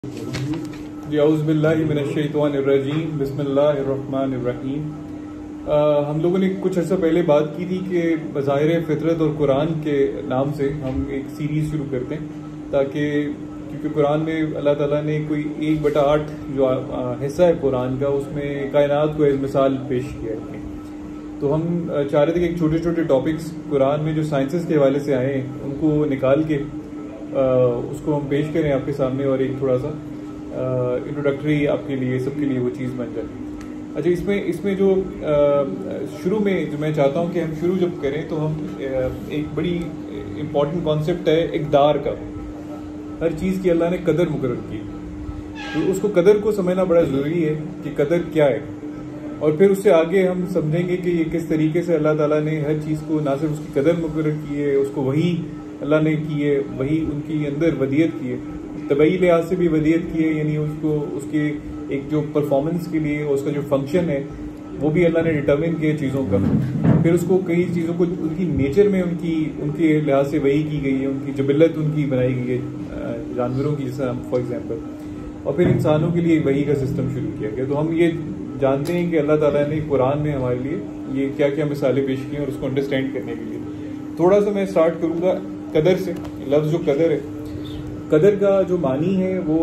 اعوذ باللہ من الشیطان الرجیم بسم اللہ الرحمن الرحیم۔ ہم لوگوں نے کچھ عرصہ پہلے بات کی تھی کہ بظاہر فطرت اور قرآن کے نام سے ہم ایک سیریز شروع کرتے ہیں، تاکہ کیونکہ قرآن میں اللہ تعالیٰ نے کوئی 1/8 جو حصہ ہے قرآن کا، اس میں کائنات کو ایک مثال پیش کیا ہے۔ تو ہم چاہ رہے تھے کہ ایک چھوٹے چھوٹے ٹاپکس قرآن میں جو سائنسز کے حوالے سے آئے ہیں ان کو نکال کے اس کو ہم پیش کریں آپ کے سامنے، اور ایک تھوڑا سا انٹروڈکٹری آپ کے لیے سب کے لیے وہ چیز بن جائے۔ اچھا، اس میں جو شروع میں جو میں چاہتا ہوں کہ ہم شروع جب کریں تو ہم ایک بڑی امپورٹنٹ کانسیپٹ ہے اقدار کا۔ ہر چیز کی اللہ نے قدر مقرر کی، تو اس کو قدر کو سمجھنا بڑا ضروری ہے کہ قدر کیا ہے، اور پھر اس سے آگے ہم سمجھیں گے کہ یہ کس طریقے سے اللہ تعالیٰ نے ہر چیز کو نہ صرف اس کی قدر مقرر کی ہے، اس کو وہی اللہ نے کی ہے، وہی ان کی اندر ودیت کی ہے، طبعی لحاظ سے بھی ودیت کی ہے، یعنی اس کے ایک جو پرفارمنس کے لیے اس کا جو فنکشن ہے وہ بھی اللہ نے ڈٹرمن کیا چیزوں کا۔ پھر اس کو کئی چیزوں کو ان کی نیچر میں ان کے لحاظ سے وہی کی گئی ہے، ان کی جبلت ان کی بنائی گئی ہے جانوروں کی، جیسا فار ایگزامپل، اور پھر انسانوں کے لیے وہی کا سسٹم شروع کیا گیا۔ تو ہم یہ جانتے ہیں کہ اللہ تعالیٰ نے قرآن میں ہمارے لیے یہ کیا کیا مثالیں پیش کی ہیں، اور اس کو انڈرسٹینڈ کرنے کے لیے تھوڑا سا میں اسٹارٹ کروں گا قدر سے۔ لفظ جو قدر ہے، قدر کا جو معنی ہے وہ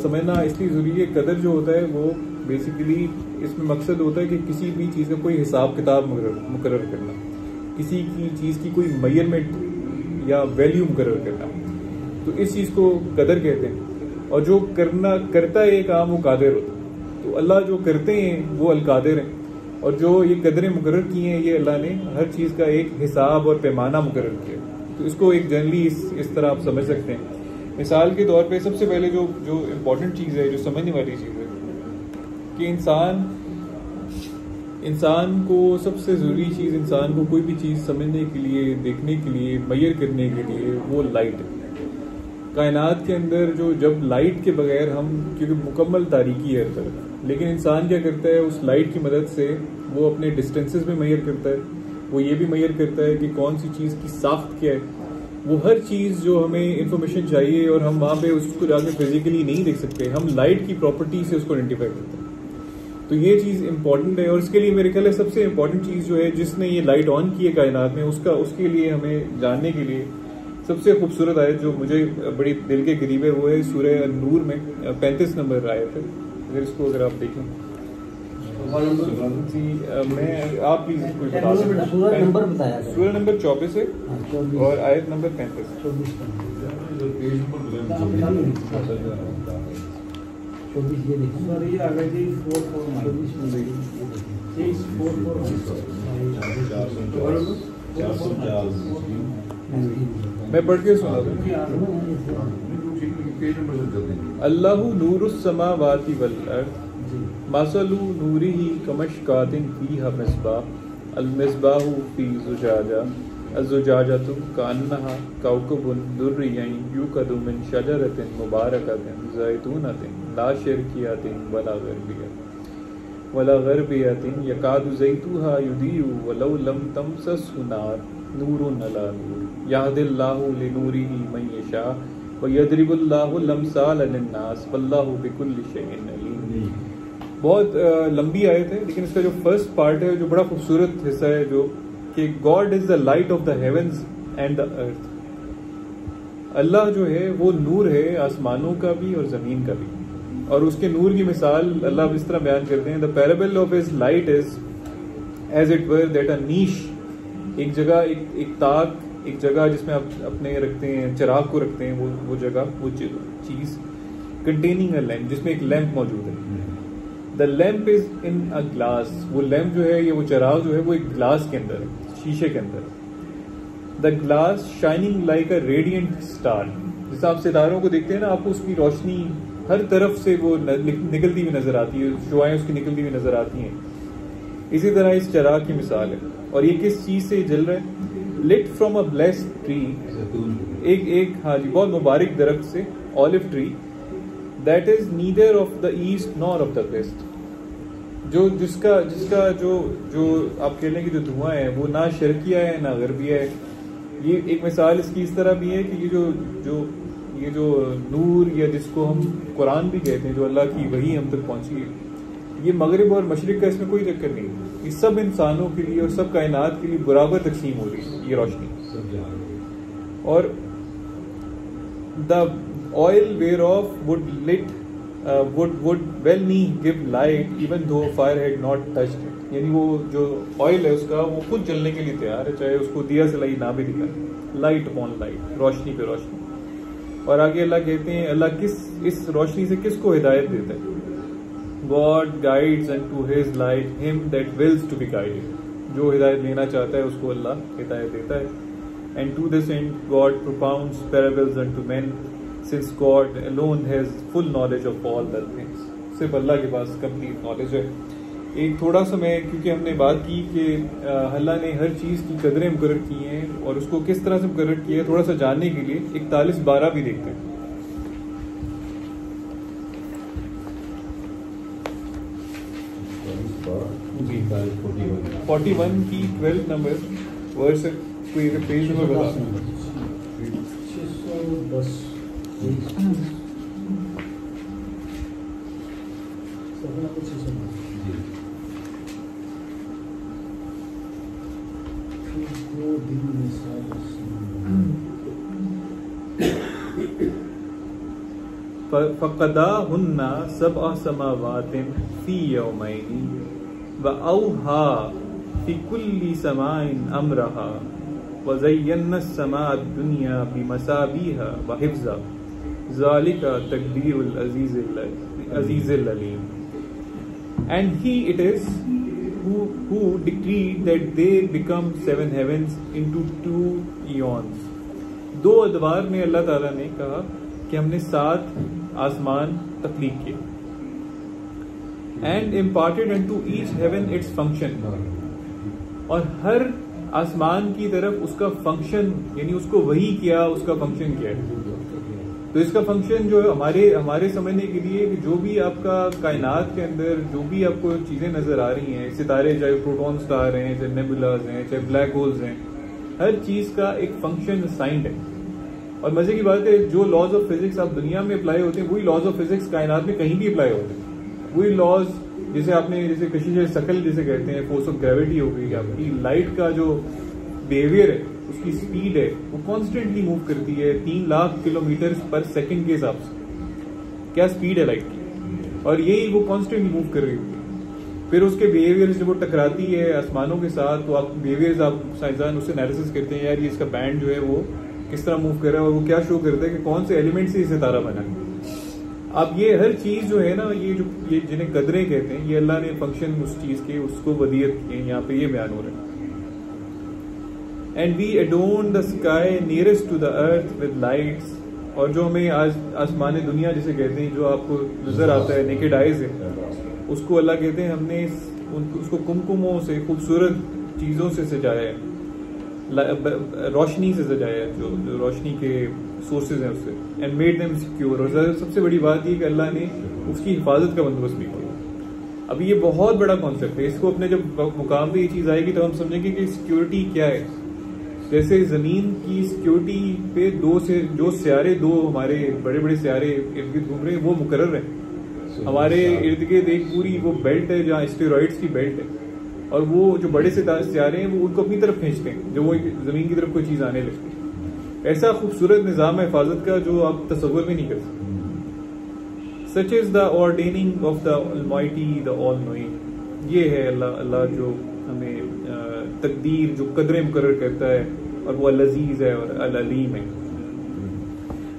سمجھنا اس لیے ضروری ہے۔ قدر جو ہوتا ہے وہ بیسیکلی اس میں مقصد ہوتا ہے کہ کسی بھی چیز کا کوئی حساب کتاب مقرر کرنا، کسی کی چیز کی کوئی میئرمنٹ یا ویلیو مقرر کرنا، تو اس چیز کو قدر کہتے ہیں۔ اور جو کرتا ہے یہ کام وہ قادر ہوتا ہے۔ تو اللہ جو کرتے ہیں وہ القادر ہیں، اور جو یہ قدریں مقرر کی ہیں یہ اللہ نے ہر چیز کا ایک حساب اور پیمانہ مقرر کیا۔ تو اس کو ایک جنرلی اس طرح آپ سمجھ سکتے ہیں۔ مثال کے طور پہ سب سے پہلے جو امپورٹنٹ چیز ہے، جو سمجھنے والی چیز ہے، کہ انسان کو سب سے ضروری چیز، انسان کو کوئی بھی چیز سمجھنے کے لیے، دیکھنے کے لیے، میئر کرنے کے لیے وہ لائٹ ہے۔ کائنات کے اندر جب لائٹ کے بغیر ہم، کیونکہ مکمل تاریکی ہے ہر طرف، لیکن انسان کیا کرتا ہے، اس لائٹ کی مدد سے وہ اپنے ڈسٹینسز میں میئر کرتا ہے، وہ یہ بھی میئر کرتا ہے کہ کون سی چیز کی ساخت کیا ہے۔ وہ ہر چیز جو ہمیں انفارمیشن چاہیے اور ہم وہاں پہ اس کو جا کے فزیکلی نہیں دیکھ سکتے، ہم لائٹ کی پراپرٹی سے اس کو آئیڈینٹیفائی کرتے ہیں۔ تو یہ چیز امپورٹنٹ ہے، اور اس کے لیے میرے خیال ہے سب سے امپورٹنٹ چیز جو ہے جس نے یہ لائٹ آن کی ہے کائنات میں، اس کے لیے ہمیں جاننے کے لیے سب سے خوبصورت آیت جو مجھے بڑی دل کے قریب ہے وہ ہے سورہ النور میں 35 نمبر آیت ہے۔ اگر آپ دیکھیں جی، میں آپ پلیز کوئی بتا دیں، سورہ نمبر 24 ہے اور آیت نمبر 35۔ میں پڑھ کے سنا دوں۔ اللہ نور السماوات والارض مثل نورہ کمشکاۃ فیہا مصباح المصباح فی زجاجہ الزجاجۃ کأنہا کوکب درری یوقد من شجرۃ مبارکۃ زیتونۃ لا شرقیۃ ولا غربیۃ یکاد زیتها یضیء ولو لم تمسسہ نار نور علی نور یہدی اللہ لنورہ من یشاء ویضرب اللہ الامثال للناس واللہ بکل شیء علیم۔ بہت لمبی آیت ہے، لیکن اس کا جو فرسٹ پارٹ ہے جو بڑا خوبصورت حصہ ہے، جو کہ God is the light of the heavens and the earth. اللہ جو ہے وہ نور ہے آسمانوں کا بھی اور زمین کا بھی، اور اس کے نور کی مثال اللہ اس طرح بیان کرتے ہیں، the parable of his light is as it were that a niche, ایک جگہ، ایک تاک، ایک جگہ جس میں آپ اپنے رکھتے ہیں، چراغ کو رکھتے ہیں، وہ جگہ، وہ چیز کنٹیننگ اے لیمپ، جس میں ایک لیمپ موجود ہے۔ The lamp is in a glass, وہ لیمپ جو ہے، یہ وہ چراغ جو ہے وہ ایک گلاس کے اندر ہے، شیشے کے اندر۔ The glass shining like a radiant star, جیسے آپ ستاروں کو دیکھتے ہیں نا، آپ کو اس کی روشنی ہر طرف سے وہ نکلتی ہوئی نظر آتی ہے، شعائیں اس کی نکلتی ہوئی نظر آتی ہیں۔ اسی طرح اس چراغ کی مثال ہے، اور یہ کس چیز سے جل رہا ہے؟ Lit from a blessed tree, ایک ہاں جی بہت مبارک درخت سے، olive tree, that is neither of the east nor of the west, جس کا جو آپ کہہ لیں کہ جو دھواں ہے وہ نہ شرقیہ ہے نہ غربیہ ہے۔ یہ ایک مثال اس کی اس طرح بھی ہے کہ یہ جو یہ جو نور یا جس کو ہم قرآن بھی کہتے ہیں، جو اللہ کی وحی ہم تک پہنچی ہے، یہ مغرب اور مشرق کا اس میں کوئی چکر نہیں ہے. یہ سب انسانوں کے لیے اور سب کائنات کے لیے برابر تقسیم ہو رہی ہے یہ روشنی. اور the oil whereof would lit would well nigh give light even though fire had not touched it. یعنی وہ جو آئل ہے اس کا وہ خود جلنے کے لیے تیار ہے، چاہے اس کو دیا سلائی نہ بھی دکھائے. لائٹ اپون لائٹ، روشنی پہ روشنی. اور آگے اللہ کہتے ہیں اللہ اس روشنی سے کس کو ہدایت دیتا ہے؟ God guides unto his light him that wills to be guided. جو ہدایت لینا چاہتا ہے اس کو اللہ ہدایت دیتا ہے. And to this end God propounds parables unto men, since God alone has full knowledge of all the things. صرف اللہ کے پاس complete knowledge ہے. ایک تھوڑا سا میں، کیونکہ ہم نے بات کی کہ اللہ نے ہر چیز کی قدریں مقرر کی ہیں اور اس کو کس طرح سے مقرر کیا ہے، تھوڑا سا جاننے کے لیے 41-12 بھی دیکھتے ہیں. جی 41 کی 12 نمبر ورس ہے. کوئی پیج نمبر بتا. فقضاهن 7 سماوات في يومين وأوحى في كل سماء أمرها وزينا السماء الدنيا بمصابيح وحفظا ذلك تقدير العزيز العليم. And he it is who decreed that they become 7 heavens into 2 eons. 2 ادوار میں اللہ تعالیٰ نے کہا کہ ہم نے 7 آسمان تخلیق کیے. And imparted unto each heaven its function. اور ہر آسمان کی طرف اس کا فنکشن، یعنی اس کو وہی کیا، اس کا فنکشن کیا ہے. تو اس کا فنکشن جو ہے ہمارے سمجھنے کے لیے کہ جو بھی آپ کا کائنات کے اندر جو بھی آپ کو چیزیں نظر آ رہی ہیں، ستارے چاہے پروٹون سٹار ہیں، چاہے نیبولاز ہیں، چاہے بلیک ہولز ہیں، ہر چیز کا ایک فنکشن اسائنڈ ہے. اور مزے کی بات ہے جو لاز آف فزکس آپ دنیا میں اپلائی ہوتے ہیں وہی لاز آف فزکس کائنات میں کہیں بھی اپلائی ہوتے ہیں. وہی لاز جیسے آپ نے جیسے کشش ثقل جسے کہتے ہیں، فورس آف گریوٹی ہو گئی، آپ کی لائٹ کا جو بیہیویئر ہے، اس کی سپیڈ ہے، وہ کانسٹنٹلی موو کرتی ہے 3 لاکھ کلومیٹر پر سیکنڈ کے حساب سے. کیا سپیڈ ہے لائٹ کی، اور یہی وہ کانسٹنٹلی موو کر رہی ہوتی ہے. پھر اس کے بیہیویئر جب وہ ٹکراتی ہے آسمانوں کے ساتھ تو آپ بیہیویئر آپ سائنسدان اس سے انالیسس کرتے ہیں، یار یہ اس کا بینڈ جو ہے وہ کس طرح موو کر رہا ہے اور وہ کیا شو کرتا ہے کہ کون سے ایلیمنٹ سے یہ ستارہ بنا ہے. اب یہ ہر چیز جو ہے نا، یہ جنہیں قدریں کہتے ہیں، یہ اللہ نے فنکشن اس چیز کے اس کو ودیت کیے. یہاں پہ یہ بیان ہو رہا ہے. And we adorn the sky nearest to the earth with lights. اور جو ہمیں آج آسمان دنیا جسے کہتے ہیں، جو آپ کو نظر آتا ہے نیکڈ آئیز ہے، اس کو اللہ کہتے ہیں ہم نے اس کو کمکموں سے، خوبصورت چیزوں سے سجایا ہے، روشنی سے سجایا ہے، جو روشنی کے سورسز ہیں اس سے. And made them secure. اور سب سے بڑی بات یہ کہ اللہ نے اس کی حفاظت کا بندوبست بھی کیا. اب یہ بہت بڑا کانسیپٹ ہے، اس کو اپنے جب مقام پہ یہ چیز آئے گی تو ہم سمجھیں گے کہ سیکیورٹی کیا ہے. جیسے زمین کی سیکیورٹی پہ جو سیارے، 2 ہمارے بڑے بڑے سیارے ارد گرد گھوم رہے ہیں وہ مقرر ہیں. ہمارے ارد گرد ایک پوری وہ بیلٹ ہے جہاں اسٹیرائڈس کی بیلٹ ہے، اور وہ جو بڑے سیارے ہیں وہ ان کو اپنی طرف کھینچتے ہیں جب وہ زمین کی طرف کوئی چیز آنے لگتی ہے. ایسا خوبصورت نظام ہے حفاظت کا جو آپ تصور بھی نہیں کر سکتے. Such is the ordaining of the Almighty, the All-Knowing. یہ ہے اللہ جو ہمیں تقدیر، جو قدریں مقرر کرتا ہے، اور وہ العزیز ہے اور العلیم ہے.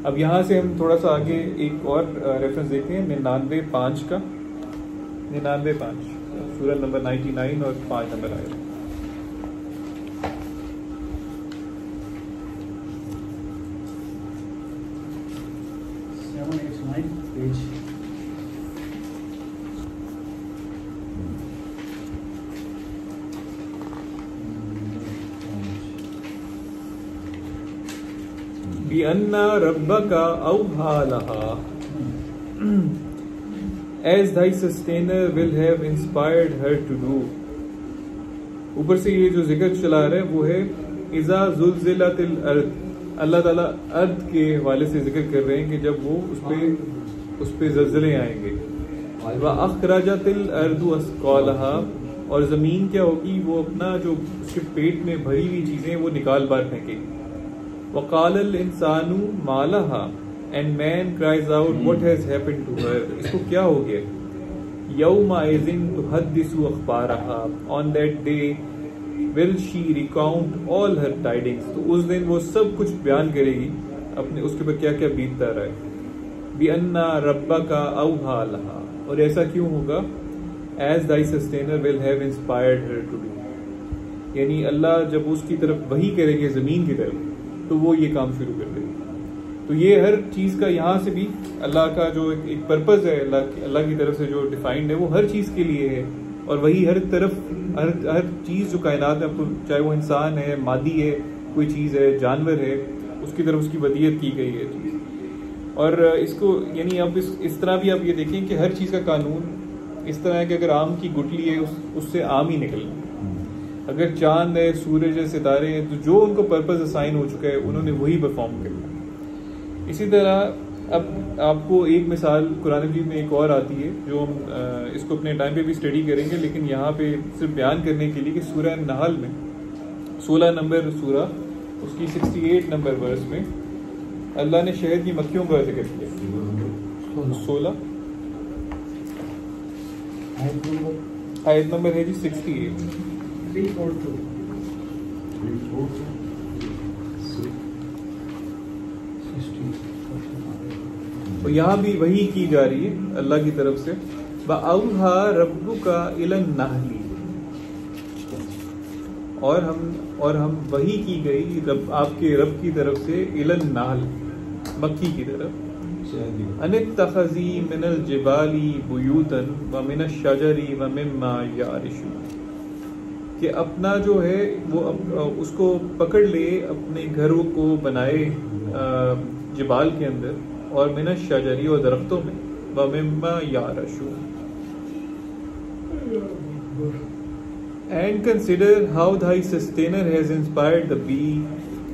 اب یہاں سے ہم تھوڑا سا آگے ایک اور ریفرنس دیکھتے ہیں 99:5 کا. 99:5 سورہ نمبر 99 اور 5 نمبر آئے. بِأَنَّ رَبَّكَ أَوْحَى لَهَا as thy sustainer will have inspired her to do. اوپر سے یہ جو ذکر چلا رہا ہے وہ ہے اذا زلزلت الارض اللہ تعالیٰ ارض کے حوالے سے ذکر کر رہے ہیں کہ جب وہ اس پہ زلزلے آئیں گے. وَأَخْرَجَتِ الْأَرْضُ أَثْقَالَهَا، اور زمین کیا ہوگی، وہ اپنا جو اس کے پیٹ میں بھری ہوئی چیزیں وہ نکال باہر پھینکے گی. وَقَالَ الْإِنسَانُ مَا لَهَا، and man cries out what has happened to her، اس کو کیا ہو گیا. يَوْمَئِذٍ تُحَدِّثُ أَخْبَارَهَا، on that day will she recount all her tidings، تو اس دن وہ سب کچھ بیان کرے گی اپنے اس کے اوپر کیا کیا بیتتا رہا ہے. بِأَنَّ رَبَّكَ أَوْحَىٰ لَهَا، اور ایسا کیوں ہوگا، as thy sustainer will have inspired her to do، یعنی اللہ جب اس کی طرف وحی کریں گے زمین کی طرف تو وہ یہ کام شروع کر دے گی. تو یہ ہر چیز کا یہاں سے بھی اللہ کا جو ایک پرپز ہے اللہ کی طرف سے جو ڈیفائنڈ ہے وہ ہر چیز کے لیے ہے، اور وہی ہر طرف ہر چیز جو کائنات میں چاہے وہ انسان ہے، مادی ہے، کوئی چیز ہے، جانور ہے، اس کی طرف اس کی ودیت کی گئی ہے چیز. اور اس کو یعنی اب اس طرح بھی آپ یہ دیکھیں کہ ہر چیز کا قانون اس طرح ہے کہ اگر آم کی گٹلی ہے اس سے آم ہی نکلنا، اگر چاند ہے، سورج ہے، ستارے ہیں، تو جو ان کو پرپز اسائن ہو چکا ہے انہوں نے وہی پرفارم کرنا. اسی طرح اب آپ کو ایک مثال قرآن مجید میں ایک اور آتی ہے جو ہم اس کو اپنے ٹائم پہ بھی اسٹڈی کریں گے، لیکن یہاں پہ صرف بیان کرنے کے لیے کہ سورہ نحل میں 16 نمبر سورہ اس کی 68 نمبر ورس میں اللہ نے شہد کی مکھیوں کا ذکر کیا. 16 آیت نمبر ہے جی 68. اور یہاں بھی وحی کی جا رہی ہے اللہ کی طرف سے. وَأَوْحَىٰ رَبُّكَ إِلَى النَّحْلِ، اور ہم وحی کی گئی آپ کے رب کی طرف سے إِلَى النَّحْلِ، مکھی کی طرف، أَنِ اتَّخَذِي مِنَ الْجِبَالِ بُيُوتًا وَمِنَ الشَّجَرِ وَمِمَّا يَعْرِشُونَ، کہ اپنا جو ہے وہ اس کو پکڑ لے، اپنے گھروں کو بنائے جبال کے اندر، اور من الشجری، اور درختوں میں، وَمِمَّا يَعْرِشُونَ. And consider how thy sustainer has inspired the bee.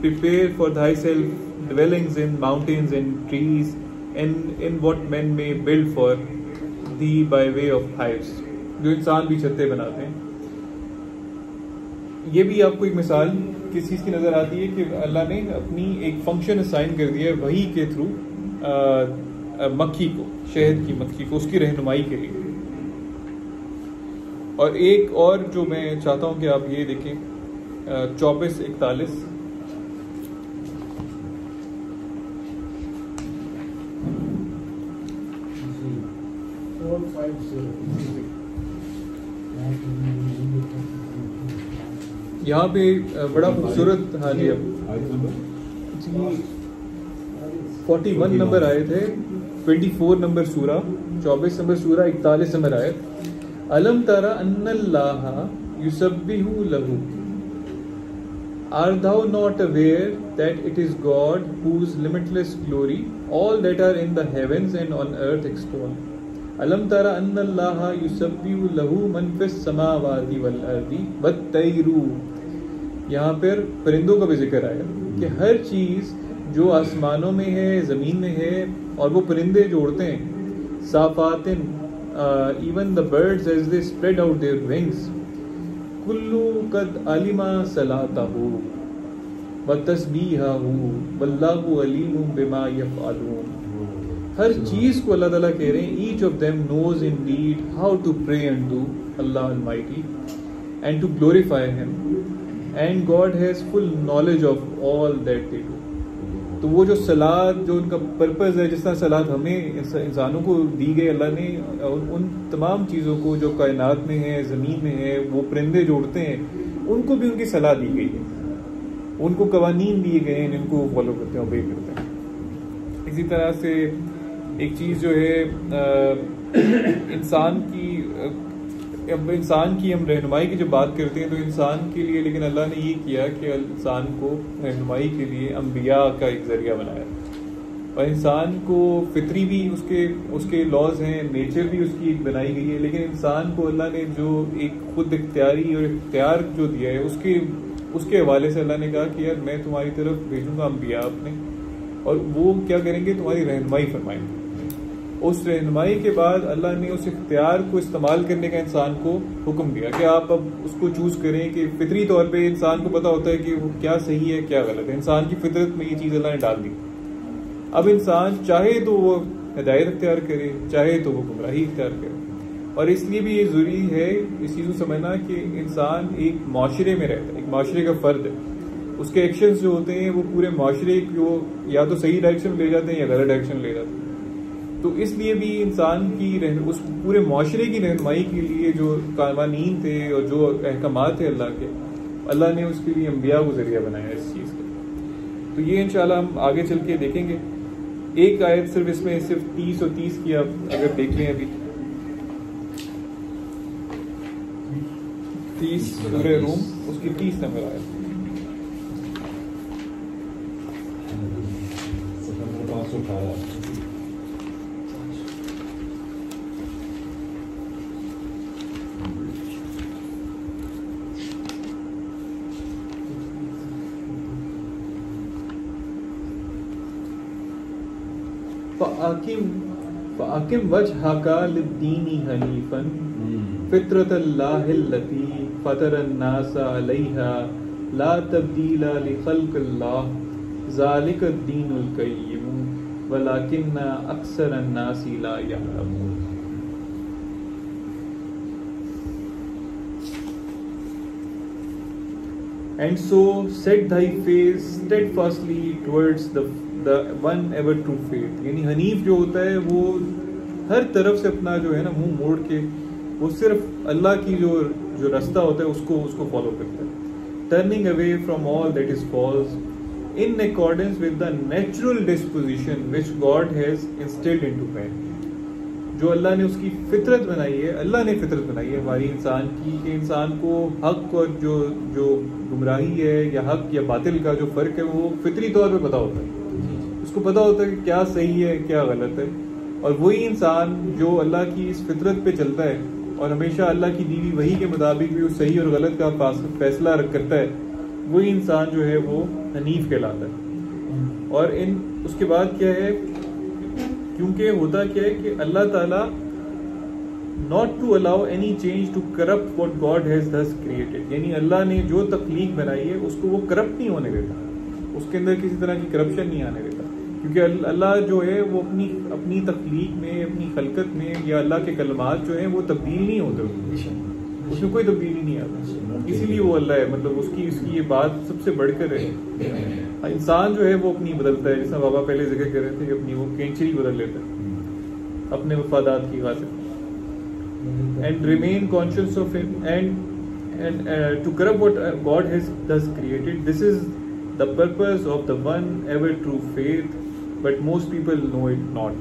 Prepare for thyself dwellings in mountains and trees, and in what men may build for thee by way of hives. جو انسان بھی چھتے بناتے ہیں. یہ بھی آپ کو ایک مثال کس چیز کی نظر آتی ہے کہ اللہ نے اپنی ایک فنکشن اسائن کر دیا ہے وحی کے تھرو مکھی کو، شہد کی مکھی کو، اس کی رہنمائی کے لیے. اور ایک اور جو میں چاہتا ہوں کہ آپ یہ دیکھیں 24:41، یہاں پہ بڑا خوبصورت، ہاں جی اب 41 نمبر آئے تھے، 24 نمبر سورہ، 24 نمبر سورہ، 41 نمبر آئے. الم تر ان اللہ یسبح لہ، art thou not aware that it is God whose limitless glory all that are in the heavens and on earth extol. الم تر ان اللہ یسبح لہ من فی السماوات والارض والطیر، یہاں پر پرندوں کا بھی ذکر آیا کہ ہر چیز جو آسمانوں میں ہے، زمین میں ہے، اور وہ پرندے جو اڑتے ہیں، صافاتن، even the birds as they spread out their wings، کلو قد علم صلاتہ وتسبیحہ واللہ علیم بما یفعلون. ہر چیز کو اللہ تعالیٰ کہہ رہے ہیں each of them knows indeed how to pray unto Allah Almighty and to glorify Him, and God has full knowledge of all that they do. تو وہ جو صلات، جو ان کا پرپز ہے، جس طرح صلات ہمیں انسانوں کو دی گئی اللہ نے، ان تمام چیزوں کو جو کائنات میں ہے، زمین میں ہے، وہ پرندے جو اڑتے ہیں ان کو بھی ان کی صلاح دی گئی ہے، ان کو قوانین دیے گئے ہیں جن کو وہ فالو کرتے ہیں، اوبے کرتے ہیں. اسی طرح سے ایک چیز جو ہے انسان کی ہم رہنمائی کی جب بات کرتے ہیں تو انسان کے لیے، لیکن اللہ نے یہ کیا کہ انسان کو رہنمائی کے لیے انبیاء کا ایک ذریعہ بنایا، اور انسان کو فطری بھی اس کے لاز ہیں، نیچر بھی اس کی ایک بنائی گئی ہے، لیکن انسان کو اللہ نے جو ایک خود اختیاری اور اختیار جو دیا ہے، اس کے حوالے سے اللہ نے کہا کہ یار میں تمہاری طرف بھیجوں گا انبیاء اپنے، اور وہ کیا کریں گے؟ تمہاری رہنمائی فرمائیں گے۔ اس رہنمائی کے بعد اللہ نے اس اختیار کو استعمال کرنے کا انسان کو حکم دیا کہ آپ اب اس کو چوز کریں، کہ فطری طور پہ انسان کو پتہ ہوتا ہے کہ وہ کیا صحیح ہے کیا غلط ہے، انسان کی فطرت میں یہ چیز اللہ نے ڈال دی۔ اب انسان چاہے تو وہ ہدایت اختیار کرے، چاہے تو وہ گمراہی اختیار کرے، اور اس لیے بھی یہ ضروری ہے اس چیز کو سمجھنا کہ انسان ایک معاشرے میں رہتا ہے، ایک معاشرے کا فرد ہے، اس کے ایکشنز جو ہوتے ہیں وہ پورے معاشرے کو یا تو صحیح ڈائریکشن میں لے جاتے ہیں یا غلط ڈائریکشن لے جاتے ہیں۔ تو اس لیے بھی انسان کی اس پورے معاشرے کی رہنمائی کے لیے جو قوانین تھے اور جو احکامات تھے اللہ کے، اللہ نے اس کے لیے انبیاء کو ذریعہ بنایا اس چیز کا۔ تو یہ انشاءاللہ ہم آگے چل کے دیکھیں گے۔ ایک آیت صرف اس میں صرف 30 اور 30 کی آپ اگر دیکھ لیں، ابھی 30 سورہ روم اس کی 30 نمبر آیت۔ فَأَقِمْ وَجْهَكَ لِلدِّينِ حَنِيفًا فِطْرَةَ اللَّهِ الَّتِي فَطَرَ النَّاسَ عَلَيْهَا لَا تَبْدِيلَ لِخَلْقِ اللَّهِ ذَلِكَ الدِّينُ الْقَيِّمُ وَلَكِنَّ أَكْثَرَ النَّاسِ لَا يَعْلَمُونَ۔ And so set thy face steadfastly towards the one ever true faith۔ یعنی حنیف جو ہوتا ہے وہ ہر طرف سے اپنا جو ہے نا منہ موڑ کے وہ صرف اللہ کی جو رستہ ہوتا ہے اس کو فالو کرتا ہے، turning away from all that is false in accordance with the natural disposition which God has instilled into man۔ جو اللہ نے اس کی فطرت بنائی ہے، اللہ نے فطرت بنائی ہے ہماری انسان کی، کہ انسان کو حق اور جو گمراہی ہے یا حق یا باطل کا جو فرق ہے وہ فطری طور پہ پتہ ہوتا ہے، اس کو پتہ ہوتا ہے کہ کیا صحیح ہے کیا غلط ہے۔ اور وہی انسان جو اللہ کی اس فطرت پہ چلتا ہے اور ہمیشہ اللہ کی دیوی وحی کے مطابق بھی وہ صحیح اور غلط کا فیصلہ کرتا ہے، وہی انسان جو ہے وہ حنیف کہلاتا ہے۔ اور اس کے بعد کیا ہے، کیونکہ ہوتا کیا ہے کہ اللہ تعالیٰ not to allow any change to corrupt what God has thus created، یعنی اللہ نے جو تخلیق بنائی ہے اس کو وہ کرپٹ نہیں ہونے دیتا، اس کے اندر کسی طرح کی کرپشن نہیں آنے دیتا، کیونکہ اللہ جو ہے وہ اپنی تخلیق میں، اپنی خلقت میں یا اللہ کے کلمات جو ہیں وہ تبدیل نہیں ہوتے، اس میں کوئی تبدیلی نہیں آتا، اسی لیے وہ اللہ ہے، مطلب اس کی یہ بات سب سے بڑھ کر ہے۔ انسان جو ہے وہ اپنی بدلتا ہے، جیسا بابا پہلے ذکر کر رہے تھے کہ اپنی وہ کینچری بدل لیتا ہے اپنے مفادات کی خاطر، and remain conscious of him and to corrupt what God has thus created. This is the purpose of the one ever true faith, but most people know it not۔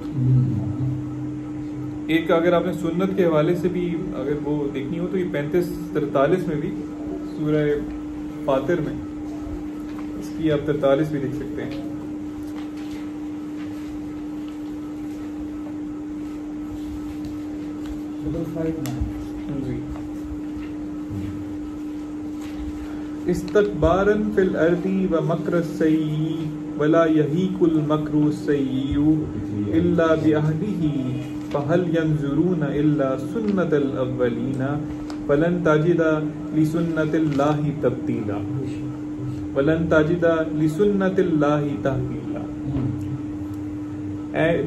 ایک اگر آپ نے سنت کے حوالے سے بھی اگر وہ دیکھنی ہو تو یہ 35-43 میں بھی سورہ فاطر میں اس کی آپ 43 بھی دیکھ سکتے ہیں۔ استکباراً فی الارض ومکر السیئ ولا یحیق المکر السیئ الا بعہدہ فہل ینظرون الا سنت الاولین فلن تجد لسنت اللہ تبدیلا ولن تجد لسنت اللہ تحویلا۔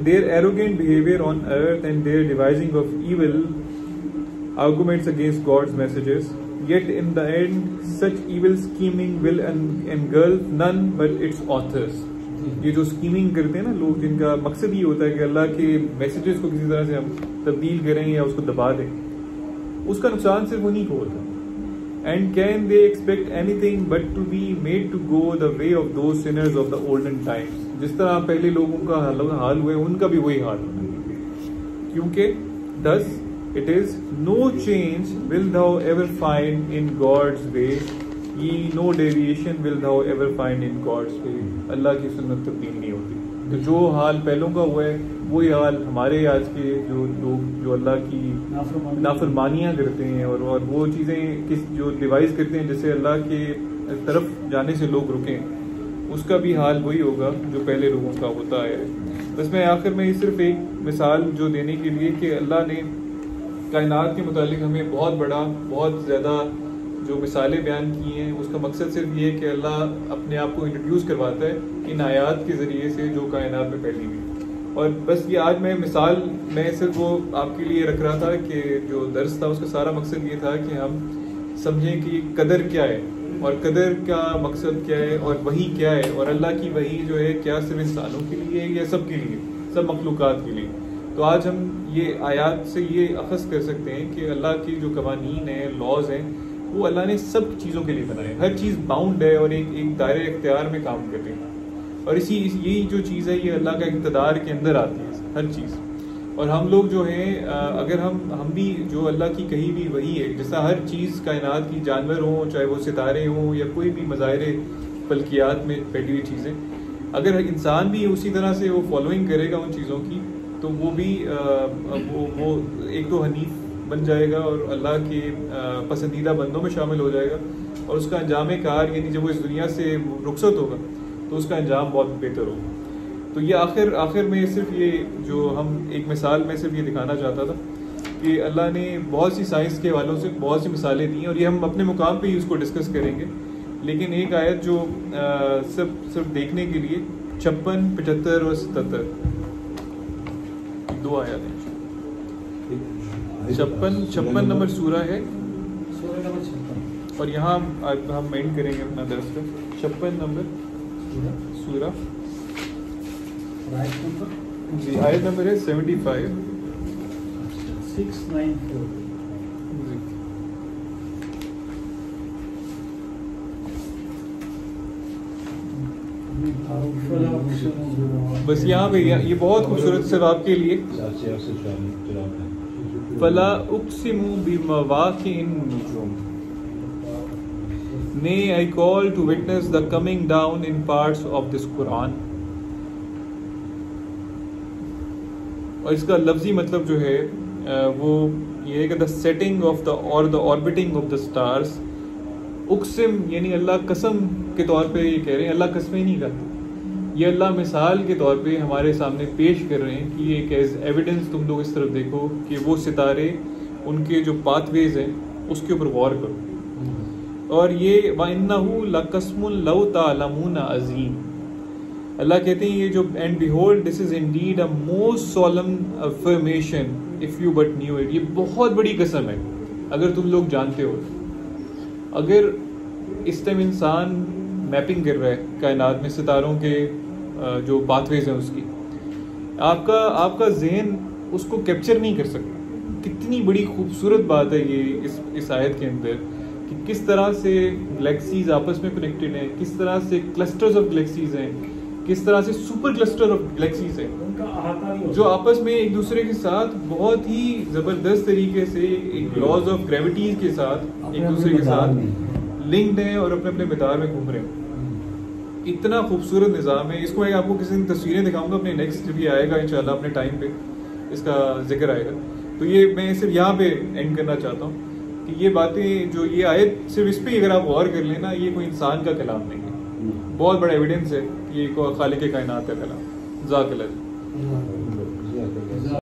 Their arrogant behavior on earth and their devising of evil arguments against God's messages, yet in the end such evil scheming will engulf none but its authors۔ یہ جو اسکیمنگ کرتے ہیں نا لوگ، جن کا مقصد یہ ہوتا ہے کہ اللہ کے میسیجز کو کسی طرح سے ہم تبدیل کریں یا اس کو دبا دیں، اس کا نقصان صرف انہیں کو ہوتا ہے۔ And can they expect anything but to be made to go the way of those sinners of the olden times؟ جس طرح پہلے لوگوں کا حال ہوئے ان کا بھی وہی حال ہونا ہے، کیونکہ thus it is no change will thou ever find in God's way، no deviation will thou ever find in God's way۔ اللہ کی سنت تبدیل نہیں ہوتی۔ تو جو حال پہلوں کا ہوا ہے وہی حال ہمارے آج کے جو لوگ جو اللہ کی نافرمانیاں کرتے ہیں اور وہ چیزیں جو ڈیوائز کرتے ہیں جس سے اللہ کے طرف جانے سے لوگ رکیں، اس کا بھی حال وہی ہوگا جو پہلے لوگوں کا ہوتا آیا ہے۔ بس میں آخر میں صرف ایک مثال جو دینے کے لیے کہ اللہ نے کائنات کے متعلق ہمیں بہت زیادہ جو مثالیں بیان کی ہیں، اس کا مقصد صرف یہ ہے کہ اللہ اپنے آپ کو انٹروڈیوس کرواتا ہے ان آیات کے ذریعے سے جو کائنات میں پھیلی ہوئی۔ اور بس یہ آج مثال میں صرف وہ آپ کے لیے رکھ رہا تھا کہ جو درس تھا اس کا سارا مقصد یہ تھا کہ ہم سمجھیں کہ قدر کیا ہے اور قدر کا مقصد کیا ہے اور وحی کیا ہے، اور اللہ کی وحی جو ہے کیا صرف انسانوں کے لیے یا سب کے لیے، سب مخلوقات کے لیے۔ تو آج ہم یہ آیات سے یہ اخذ کر سکتے ہیں کہ اللہ کی جو قوانین ہیں، لاز ہیں، وہ اللہ نے سب چیزوں کے لیے بنائے، ہر چیز باؤنڈ ہے اور ایک دائرۂ اختیار میں کام کر رہی ہے، اور یہی جو چیز ہے یہ اللہ کا اقتدار کے اندر آتی ہے ہر چیز۔ اور ہم لوگ جو ہیں اگر ہم بھی جو اللہ کی کہی بھی وہی ہے، جیسا ہر چیز کائنات کی، جانور ہوں چاہے وہ ستارے ہوں یا کوئی بھی مظاہر فلکیات میں بیٹھی ہوئی چیزیں، اگر انسان بھی اسی طرح سے وہ فالوئنگ کرے گا ان چیزوں کی، تو وہ بھی وہ ایک تو حنیف بن جائے گا اور اللہ کے پسندیدہ بندوں میں شامل ہو جائے گا، اور اس کا انجام کار یعنی جب وہ اس دنیا سے رخصت ہوگا تو اس کا انجام بہت بہتر ہوگا۔ تو یہ آخر میں صرف یہ جو ہم ایک مثال میں صرف یہ دکھانا چاہتا تھا کہ اللہ نے بہت سی سائنس کے حوالوں سے بہت سی مثالیں دی ہیں، اور یہ ہم اپنے مقام پہ ہی اس کو ڈسکس کریں گے، لیکن ایک آیت جو صرف دیکھنے کے لیے 56، 75 اور 77 دو آیات ہیں۔ 56 نمبر سورہ ہے، اور یہاں ہم مینڈ کریں گے اپنا درس کا 56 نمبر سورہ، جی آیت نمبر ہے 75 694۔ بس یہاں پہ یہ بہت خوبصورت سے آپ کے لیے، فلا اقسم بمواقع النجوم، May I call to witness the coming down in parts of this Quran۔ اور اس کا لفظی مطلب جو ہے وہ یہ ہے کہ the setting of the orbiting of the stars۔ اقسم یعنی اللہ قسم کے طور پہ یہ کہہ رہے ہیں، اللہ قسمیں نہیں کرتے، یہ اللہ مثال کے طور پہ ہمارے سامنے پیش کر رہے ہیں کہ یہ ایک ایز ایویڈنس تم لوگ اس طرف دیکھو کہ وہ ستارے ان کے جو پاتھ ویز ہیں اس کے اوپر غور کرو۔ اور یہ وَإِنَّهُ لَقَسْمٌ لَوْ تَعْلَمُونَ عَظِيمٌ، اللہ کہتے ہیں یہ جو and behold this is indeed a most solemn affirmation if you but knew it، یہ بہت بڑی قسم ہے اگر تم لوگ جانتے ہو۔ اگر اس ٹائم انسان میپنگ کر رہا ہے کائنات میں ستاروں کے جو پاتھ ویز ہیں اس کی، آپ کا ذہن اس کو کیپچر نہیں کر سکتا۔ کتنی بڑی خوبصورت بات ہے یہ اس آیت کے اندر کہ کس طرح سے گلیکسیز آپس میں کنیکٹڈ ہیں، کس طرح سے کلسٹرز آف گلیکسیز ہیں، کس طرح سے سپر کلسٹر آف گلیکسیز ہیں جو آپس میں ایک دوسرے کے ساتھ بہت ہی زبردست طریقے سے ایک لاز آف گریوٹی کے ساتھ ایک دوسرے کے ساتھ لنکڈ ہیں اور اپنے مدار میں گھوم رہے ہیں۔ اتنا خوبصورت نظام ہے، اس کو میں آپ کو کسی دن تصویریں دکھاؤں گا اپنے نیکسٹ جب یہ آئے گا انشاءاللہ اپنے ٹائم پہ اس کا ذکر آئے گا۔ تو یہ میں صرف یہاں پہ اینڈ کرنا چاہتا ہوں کہ یہ باتیں جو یہ آیت صرف اس پہ اگر آپ غور کر لیں نا، یہ کوئی انسان کا کلام نہیں ہے، بہت بڑا ایویڈنس ہے، یہ خالق کائنات کا کلام۔ جزاک اللہ۔